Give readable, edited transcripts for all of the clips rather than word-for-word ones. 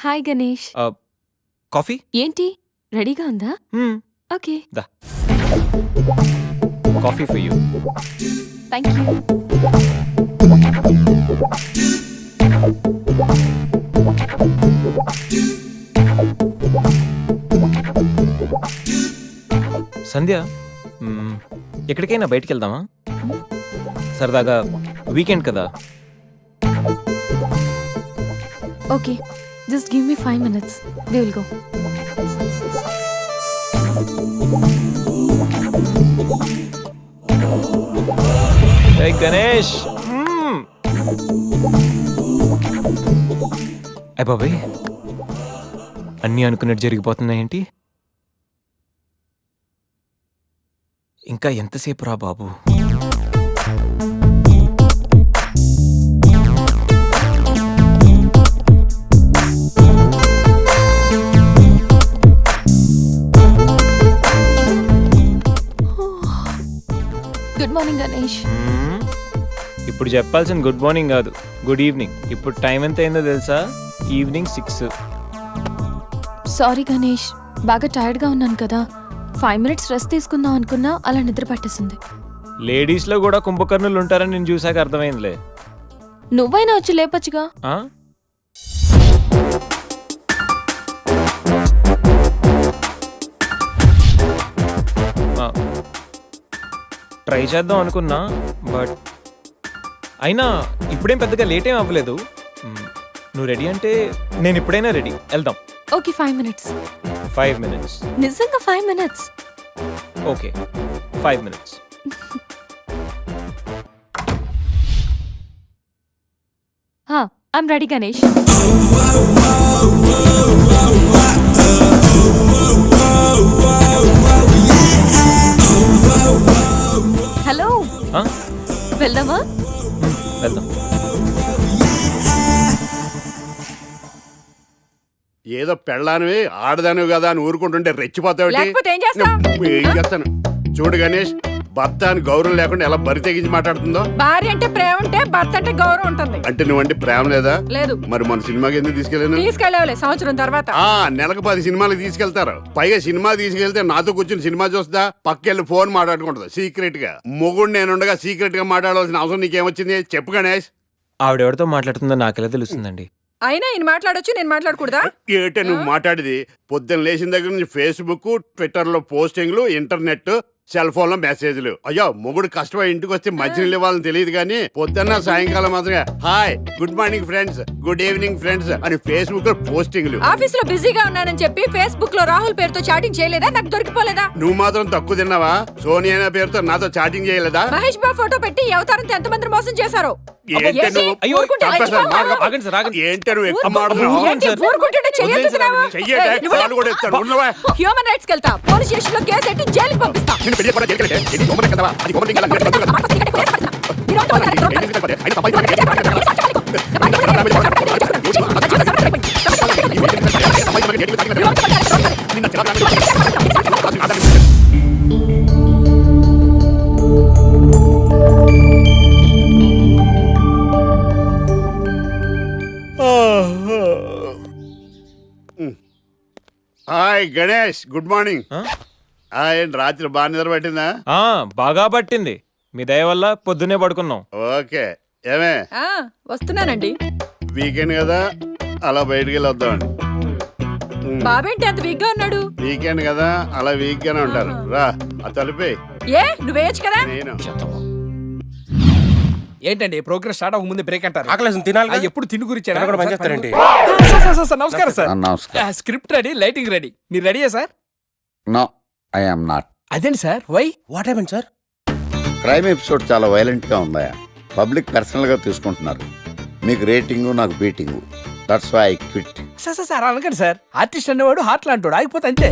Hi Ganesh. Coffee ఏంటి రెడీగా ఉందా? ఓకే. దా coffee for you. Thank you. Sandhya, ఎక్కడికైనా బయటికి వెళ్దామా? సరదాగా వీకెండ్ కదా. Okay, just give me 5 minutes. We will go. Hey Ganesh. అయ్ బాబాయ్, అన్నీ అనుకున్నట్టు జరిగిపోతున్నాయేంటి? ఇంకా ఎంతసేపు రా బాబు. Good morning Ganesh. ఇప్పుడు చెప్పాల్సిన గుడ్ మార్నింగ్ కాదు, గుడ్ ఈవినింగ్. ఇప్పుడు టైం ఎంత అయిందో తెలుసా? ఈవినింగ్ 6. సారీ గణేష్, బాగా టైర్డ్గా ఉన్నాను కదా. 5 minutes రెస్ట్ తీసుకుందాం అనుకున్నా, అలా నిద్ర పట్టేసింది. లేడీస్లో కూడా కుంభకర్ణులు ఉంటారని నేను చూసాక అర్థమైందిలే. నువ్వైనా వచ్చి లేపచ్చుగా. ట్రై చేద్దాం అనుకున్నా, బట్ అయినా ఇప్పుడేం పెద్దగా లేట్ ఏం అవ్వలేదు. నువ్వు రెడీ అంటే నేను ఇప్పుడైనా రెడీ. వెళ్దాం. Okay, 5 minutes. 5 minutes. నిజంగా 5 minutes. Okay, 5 minutes. I'm ready Ganesh. Hello, వెళ్దామా? వెళ్దాం. ఏదో పెళ్ళానివి ఆడదానివి కదా అని ఊరుకుంటుంటే రెచ్చిపోతావు. ఏం చేస్తాను చూడు గణేష్, భర్త అని గౌరవం లేకుండా ఎలా బరి తెగించి మాట్లాడుతుందో. భార్య అంటే ప్రేమ ఉంటే భర్త అంటే గౌరవం ఉంటుంది. అంటే నువ్వంటే ప్రేమ లేదా? లేదు. మరి మన సినిమాకి ఎందుకు తీసుకెళ్ళాను? తీసుకెళ్ళవలే సంవత్సరం తర్వాత. నెలకు 10 సినిమాలకు తీసుకెళ్తారు. పైగా సినిమా తీసుకెళ్తే నాతో కూర్చుని సినిమా చూస్తా, పక్కెళ్ళి ఫోన్ మాట్లాడుకుంటుంది సీక్రెట్ గా. మొగుడు నేనుండగా సీక్రెట్ గా మాట్లాడాల్సిన అవసరం నీకేమొచ్చింది చెప్పు గణేష్. ఆవిడెవరితో మాట్లాడుతుందో నాకెలా తెలుస్తుందండి? అయినా ఈయన మాట్లాడొచ్చు, నేను మాట్లాడకూడదా? ఏటే నువ్వు మాట్లాడేది? పొద్దున్న లేచిన దగ్గర నుంచి ఫేస్బుక్, ట్విట్టర్ లో పోస్టింగ్లు, ఇంటర్నెట్, సెల్ ఫోన్ లో మెసేజ్లు. అయ్యో మొగుడు కష్టమై ఇంటికి వస్తే మంచినీళ్ళు ఇవ్వాలని తెలియదు కానీ పొద్దున్న సాయంకాలం మాత్రమే hi, good morning friends, good evening friends అని ఫేస్బుక్ లో పోస్టింగ్లు. ఆఫీస్ లో బిజీగా ఉన్నానని చెప్పి ఫేస్బుక్ లో రాహుల్ పేరుతో చాటింగ్ చేయలేదా? నాకు దొరికిపోలేదా? నువ్వు మాత్రం తక్కువ తిన్నావా? సోనియా పేరుతో నాతో చాటింగ్ చేయలేదా? మహేష్ బాబు ఫోటో పెట్టి అవతారంతో ఎంతమంది మోసం చేశారు. ఏంటే నువ్వు ఎక్కువ హ్యూమన్ రైట్స్ వెళ్తా, పోలీస్ స్టేషన్ లో కేసు పెట్టి జైలుకి పంపిస్తా. Hi Ganesh, good morning. రాత్రి బాగా నిద్ర పట్టిందా? బాగా పట్టింది. మీ దయ వల్ల పొద్దున్నే పడుకున్నాం. ఓకే, ఏమే వస్తున్నానండి. వీకెండ్ కదా, అలా బయటికి వెళ్ళి వద్దామండి. బాబేంటి అంత వీక్ గా ఉన్నాడు? వీకెండ్ కదా, అలా వీక్ గానే ఉంటారు. రా ఆ తలిపే. నువ్వేయచ్చు కదా. నేను ఏంటండి ప్రోగ్రెస్ స్టార్ట్ అవ్వక ముందే బ్రేక్ అంటారు? ఆకలేసం తినాలి. ఎప్పుడు తిండి గురించి నమస్కారం sir. Script ready, lighting ready. మీరు రెడీయా sir? No, I am not. అదేంటి sir, why? What happened sir? Crime episode చాలా వైలెంట్ గా ఉందా? పబ్లిక్ పర్సనల్ గా తీసుకుంటున్నారు. మీకు రేటింగ్, నాకు beating. That's why I quit. Sir అనకండి సార్. ఆర్టిస్ట్ అనేవాడు హార్ట్ లాంటోడు, ఆగిపోతే అంతే.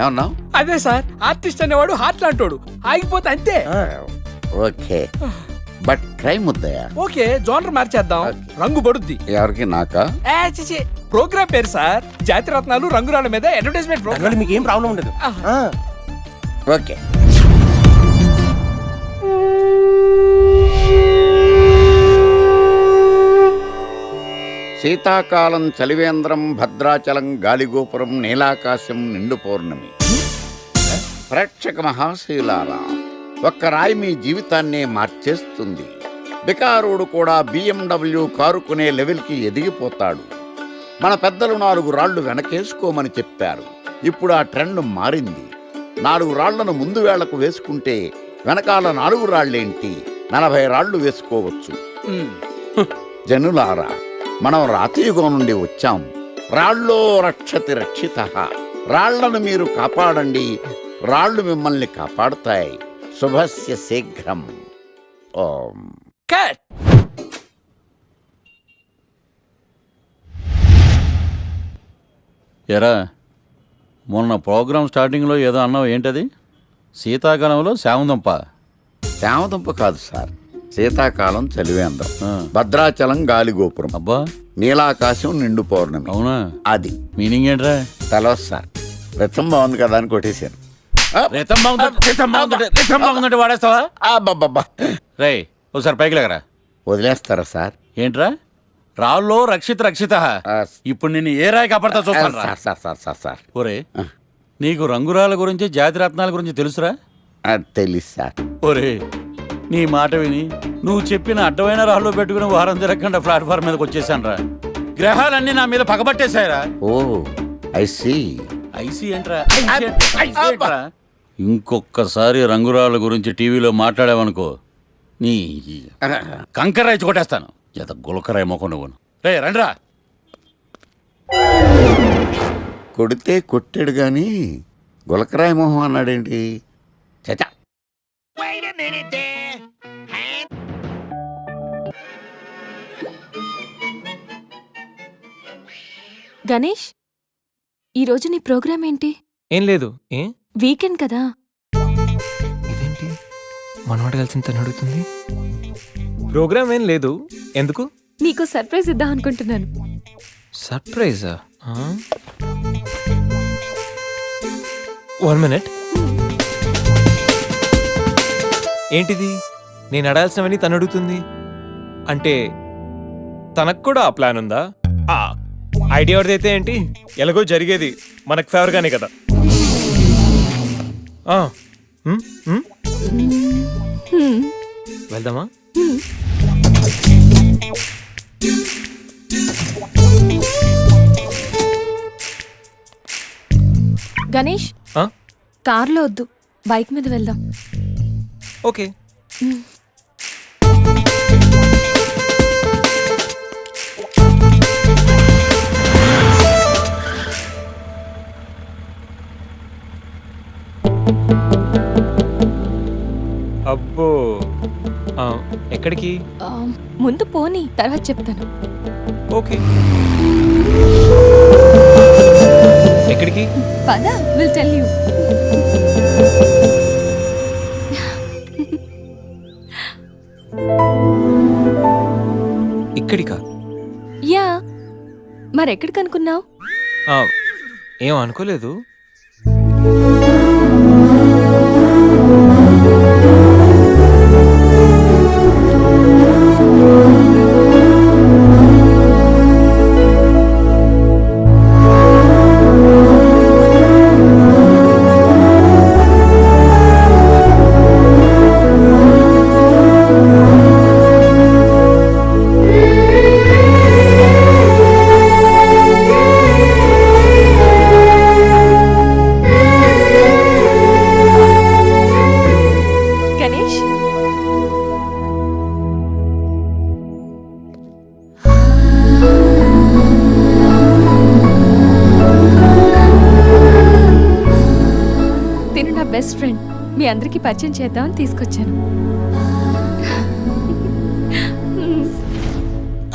ఏమన్నా? అదే సార్, ఆర్టిస్ట్ అనేవాడు హార్ట్ లాంటోడు, ఆగిపోతే అంతే. ఓకే, బట్ క్రైమ్ వద్దయా? ఓకే, జోనర్ మార్చేద్దాం. రంగు పడుద్ది. ఎవరికి? నాకా? ప్రోగ్రామ్ పేరు సార్ జాతి రత్నాలు రంగురాళ్ళ మీద అడ్వర్టైజ్మెంట్ ప్రోగ్రామ్. మీకు ఏం ప్రాబ్లం ఉండదు. ఓకే. శీతాకాలం చలివేంద్రం భద్రాచలం గాలిగోపురం నీలాకాశం నిండు పౌర్ణమి. ప్రేక్షక మహాశీలారా, ఒక్క రాయి మీ జీవితాన్నే మార్చేస్తుంది. బికారోడు కూడా BMW కారు కొనే లెవెల్కి ఎదిగిపోతాడు. మన పెద్దలు 4 రాళ్లు వెనకేసుకోమని చెప్పారు. ఇప్పుడు ఆ ట్రెండ్ మారింది. 4 రాళ్లను ముందు వేళ్లకు వేసుకుంటే వెనకాల 4 రాళ్లేంటి 40 రాళ్లు వేసుకోవచ్చు. జనులారా, మనం రాతియుగం నుండి వచ్చాం. రాళ్ళో రక్షతి రక్షితః. రాళ్లను మీరు కాపాడండి, రాళ్ళు మిమ్మల్ని కాపాడుతాయి. శుభస్య శీఘ్రం. ఓం. కట్. ఎరా, మొన్న ప్రోగ్రామ్ స్టార్టింగ్లో ఏదో అన్నావు, ఏంటది? శీతాకాలంలో శామందంప. శామదుంప కాదు సార్, శీతాకాలం చలివేంద్రం, ఆ. భద్రాచలం గాలిగోపురం, అబ్బా, నీలాకాశం నిండు పౌర్ణమి. అవునా? అది మీనింగ్ ఏంట్రా? తెలవదు సార్. రతం బాగుంది కదా అని కొట్టేశాను. బాగుందంటే వాడేస్తావా? అబ్బబ్బబ్బా. రే, ఒకసారి పైకి లేకరా. వదిలేస్తారా సార్? ఏంట్రా? రాళ్ళో రక్షిత. ఆ, ఇప్పుడు నిన్ను ఏ రాయి కాపాడతా చూస్తాను రా. Sir sir sir sir sir ఒరే, నీకు రంగురాల గురించి జాతిరత్నాల గురించి తెలుసురా? తెలీదు సార్. ఒరే, నీ మాట విని నువ్వు చెప్పిన అడ్డమైన రాళ్ళు పెట్టుకుని వారం తిరగకుండా ప్లాట్ఫామ్ మీదకి వచ్చేసాను రా. గ్రహాలన్నీ నా మీద పగబట్టేశాయరా. ఓ, ఐ సీ. ఐసీ ఏంట్రా? ఐసీ ఏంట్రా? ఇంకొక్కసారి రంగురాళ్ళ గురించి టీవీలో మాట్లాడావనుకో, నీ కంకర్రాయి కొట్టేస్తాను. ఎంత గులకరాయి మొక్క నువ్వు. రే రండ్రా. కొడితే కొట్టాడు గాని గులకరాయి మొహం అన్నాడేంటి? చచా. గణేష్, ఈరోజు నీ ప్రోగ్రామ్ ఏంటి? ఏం లేదు. ఏ వీకెండ్ కదా. ఇదేంటి మనవాడు కలిసి తను అడుగుతుంది? ప్రోగ్రామ్ ఏం లేదు. ఎందుకు? నీకు సర్ప్రైజ్ ఇద్దాం అనుకుంటున్నాను. సర్ప్రైజా? 1 మినిట్. ఏంటిది? నేను అడాల్సినవని తను అడుగుతుంది అంటే తనకు కూడా ఆ ప్లాన్ ఉందా? ఐడియా ఎవరిదైతే ఏంటి, ఎలాగో జరిగేది మనకు ఫేవర్గానే కదా. వెళ్దామా? గణేష్, కార్లో వద్దు, బైక్ మీద వెళ్దాం. ఓకే. అబ్బో, ఎక్కడికి? ముందు పోనీ, తర్వాత చెప్తాను. ఓకే. ఎక్కడికి? పద, విల్ టెల్ యూ. ఇక్కడికా? యా, మరెక్కడికి అనుకున్నావు? ఏం అనుకోలేదు. గణేష్, తిను నా బెస్ట్ ఫ్రెండ్. మీ అందరికీ పరిచయం చేద్దామని తీసుకొచ్చాను.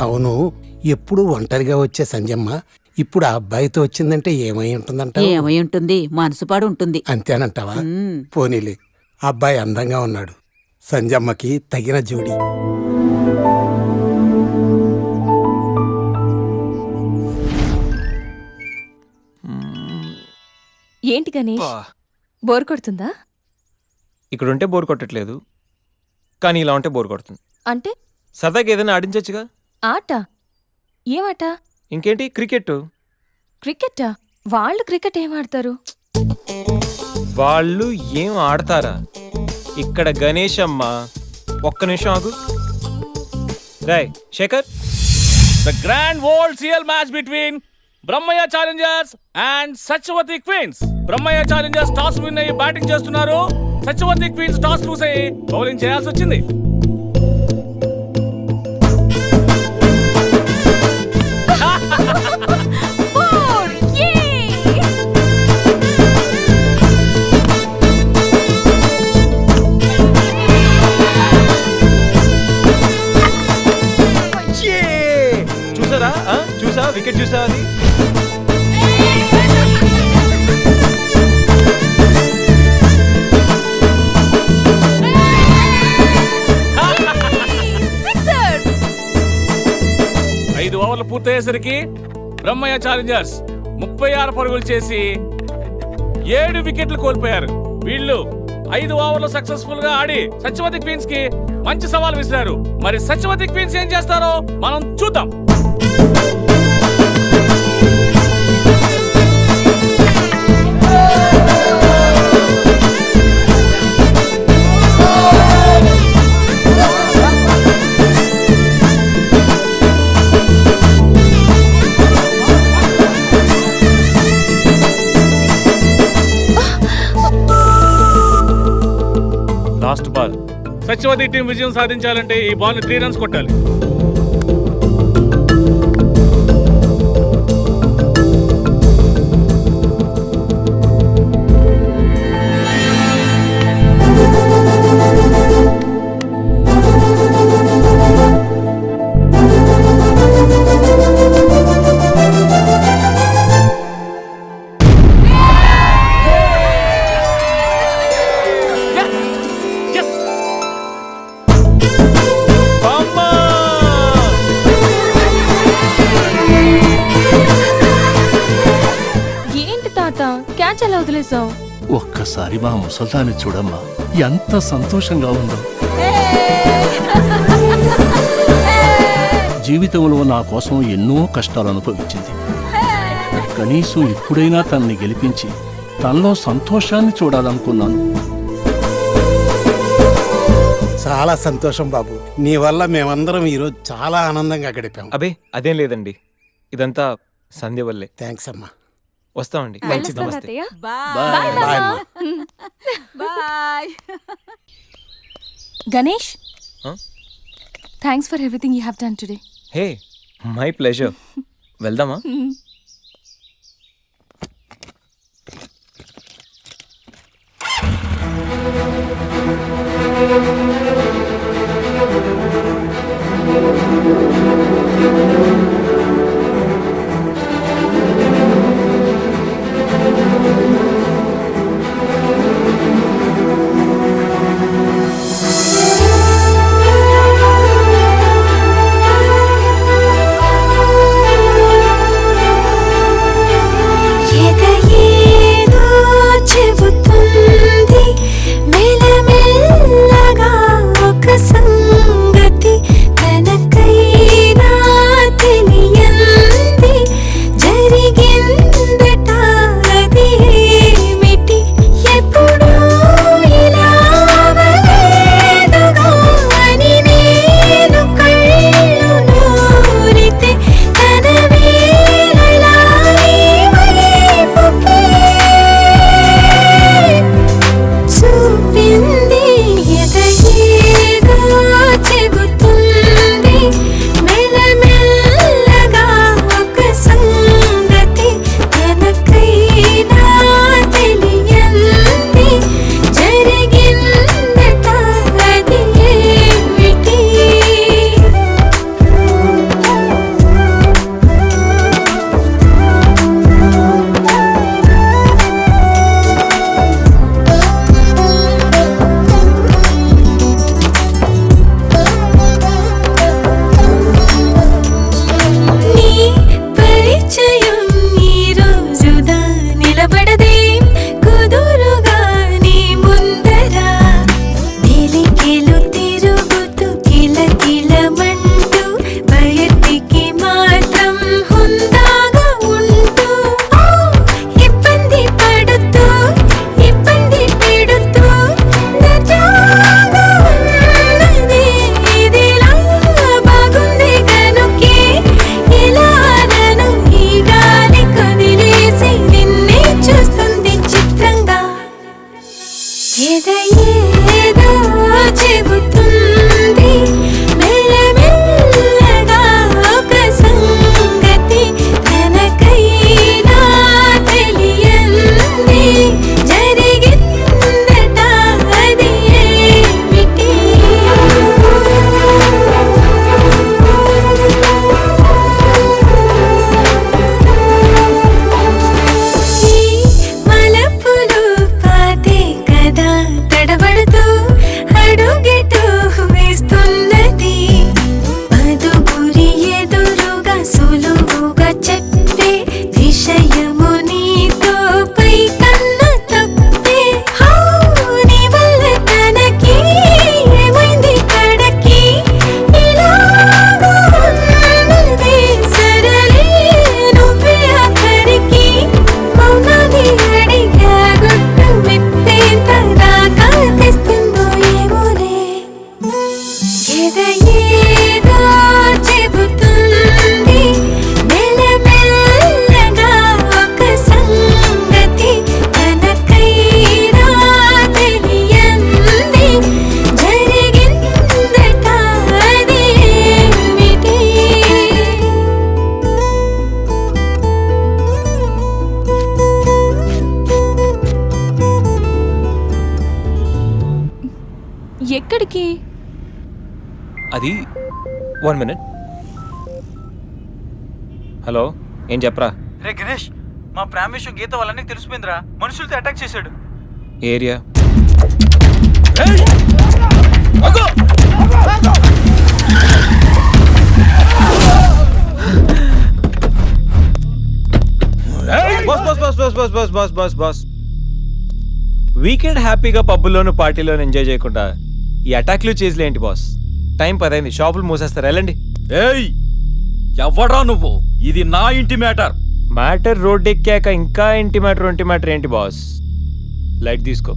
అవును, ఎప్పుడు ఒంటరిగా వచ్చే సంజమ్మ ఇప్పుడు ఆ అబ్బాయితో వచ్చిందంటే ఏమై ఉంటుందంట? ఏమై ఉంటుంది, మనసుపాడు ఉంటుంది. అంతేనంటావా? మ్మ్. పోనీలే, అబ్బాయి అందంగా ఉన్నాడు. సంజమ్మకి తగిన జోడి. ఏంటి గణేష్, బోర్ కొడుతుందా? ఇక్కడ ఉంటే బోర్ కొట్టట్లేదు, కానీ ఇలా ఉంటే బోర్ కొడుతుంది. అంటే సరదాగా ఏదైనా ఆడించచ్చుగా. ఆట? ఏమట? ఇంకేంటి, క్రికెట్. క్రికెట్టా? వాళ్ళు క్రికెట్ ఏం ఆడతారు? వాళ్ళు ఏం ఆడతారా? ఇక్కడ గణేష్ అమ్మ. ఒక్క నిమిషం ఆగు. Rai Shekhar, the grand world CL match between Brahmayya challengers and Satyavathi queens. Brahmayya challengers toss win అయ్యి బ్యాటింగ్ చేస్తున్నారు. సత్యవతి క్వీన్స్ టాస్ లూస్ అయ్యి బౌలింగ్ చేయాల్సి వచ్చింది. చూసారా? చూసా, వికెట్ చూసా అది. ఐదు ఓవర్లు పూర్తయ్యేసరికి బ్రహ్మయ్య ఛాలెంజర్స్ 36 పరుగులు చేసి 7 వికెట్లు కోల్పోయారు. వీళ్ళు 5 ఓవర్లు సక్సెస్ఫుల్ గా ఆడి సత్యవతి క్వీన్స్ కి మంచి సవాల్ విసిరారు. మరి సత్యవతి క్వీన్స్ ఏం చేస్తారో మనం చూద్దాం. Last ball. సత్యవతి టీం విజయం సాధించాలంటే ఈ బాల్ ని 3 రన్స్ కొట్టాలి. ఏంటి తాత, క్యాచ్ ఎలా వదిలేసావు? ఒక్కసారి మా ముసల్దాన్ని చూడమ్మా, ఎంత సంతోషంగా ఉందో. జీవితంలో నా కోసం ఎన్నో కష్టాలు అనుభవించింది. కనీసం ఇప్పుడైనా తనని గెలిపించి తనలో సంతోషాన్ని చూడాలనుకున్నాను. చాలా సంతోషం బాబు, నీ వల్ల మేమందరం ఈరోజు చాలా ఆనందంగా గడిపాం. అబే అదేం లేదండి, ఇదంతా సంధ్య వల్లే. థ్యాంక్స్ అమ్మా. వస్తామండి. వెళ్ళొస్తాను నమస్తే. అత్తయ్య. బాయ్. బాయ్ అమ్మా. Bye. Ganesh, Huh? Thanks for everything you have done today. Hey, my pleasure. వెళ్దామా? ఎక్కడికి? అది 1 minute. హలో, ఏం చెప్పరా? రే గణేష్, మా ప్రేమ విషయం గీత వాళ్ళని తెలిసిపోయిందిరా. మనుషులతో అటాక్ చేశాడు. Area boss. వీకెండ్ హ్యాపీగా పబ్బుల్లోను పార్టీలోను ఎంజాయ్ చేయకుండా ఈ అటాక్లు చేసిలే ఏంటి బాస్? టైం 10 అయింది, షాపులు మూసేస్తారు, వెళ్ళండి. ఏయ్, ఎవడ్రా నువ్వు? ఇది నా ఇంటి మ్యాటర్. మ్యాటర్ రోడ్ ఎక్కాక ఇంకా ఇంటి మ్యాటర్ ఏంటి బాస్? లైట్ తీసుకో.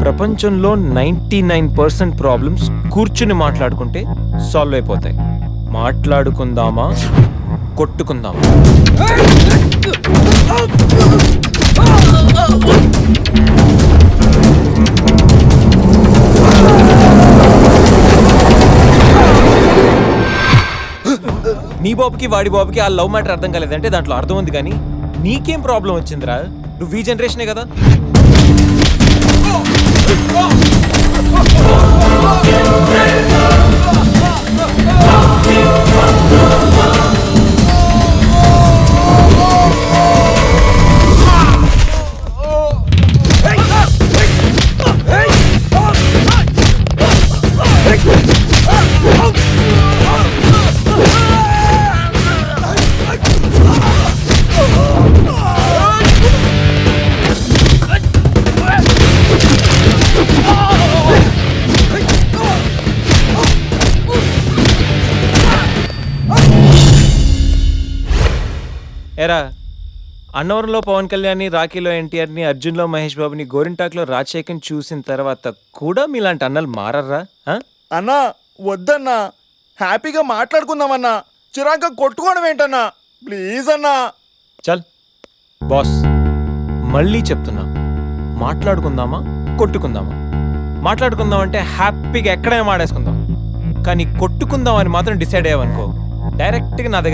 ప్రపంచంలో 99% ప్రాబ్లమ్స్ కూర్చుని మాట్లాడుకుంటే సాల్వ్ అయిపోతాయి. మాట్లాడుకుందామా, కొట్టుకుందామా? నీ బాబుకి వాడి బాబుకి ఆ లవ్ మ్యాటర్ అర్థం కాలేదంటే దాంట్లో అర్థం ఉంది, కానీ నీకేం ప్రాబ్లం వచ్చిందిరా? నువ్వు ఈ జనరేషనే కదా. ఎరా, అన్నవరంలో పవన్ కళ్యాణ్ని, రాఖీలో ఎన్టీఆర్ని, అర్జున్లో మహేష్ బాబుని, గోరింటాక్లో రాజశేఖర్ని చూసిన తర్వాత కూడా మీలాంటి అన్నలు మారర్రా? అన్నా వద్దన్నా, హ్యాపీగా మాట్లాడుకుందామన్నా. చిరాక కొట్టుకోవడం ఏంటన్నా? ప్లీజ్ అన్నా. చల్ బాస్, మళ్ళీ చెప్తున్నా, మాట్లాడుకుందామా, కొట్టుకుందామా? మాట్లాడుకుందాం అంటే హ్యాపీగా ఎక్కడైనా మాడేసుకుందాం, కానీ కొట్టుకుందాం అని మాత్రం డిసైడ్ అయ్యావనుకో, డైరెక్ట్గా నా దగ్గర